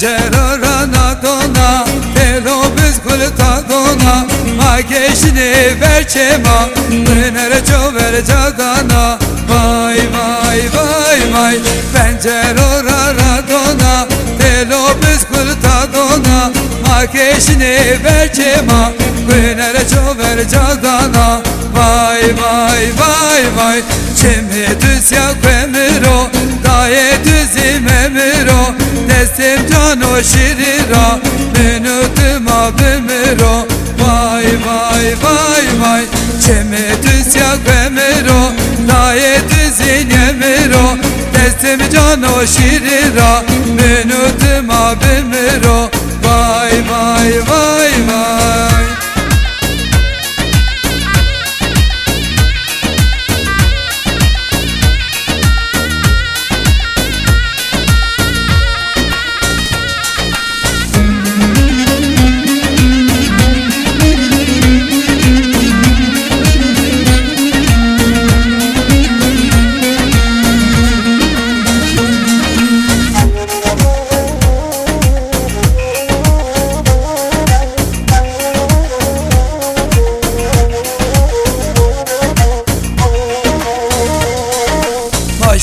pencerana dona telo biz kulta dona ma geçini verçema nere çover cadana vay vay vay vay pencerana dona telo biz kulta dona ma geçini verçema nere çover cadana vay vay vay vay çemi düz yak emiro daye düzim emiro destim cano şirira minutum abimiro vay vay vay vay çemi düz yak emiro daye düzin emiro destim cano şirira minutum abimiro vay vay vay vay.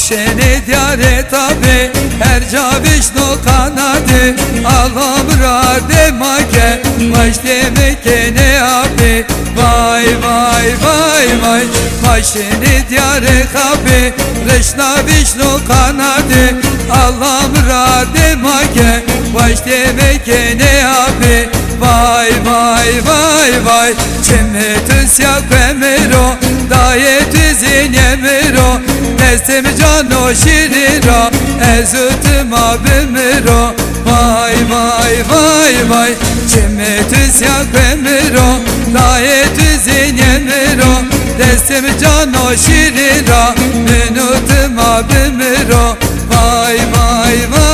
Şeni diyare tabi her caviş no kanadı Alamra demake baş demeke ne abi vay vay vay vay Maşeni diyare kabi reşna vişno kanadı Alamra demake baş demeke ne abi vay vay vay vay Çemetüs yak emiro dayetüzin emiro Destim cano şirira ezütüm abimiro vay vay vay vay Çemetüs yak emiro dayetüzin emiro Destim cano şirira minutum abimiro vay vay vay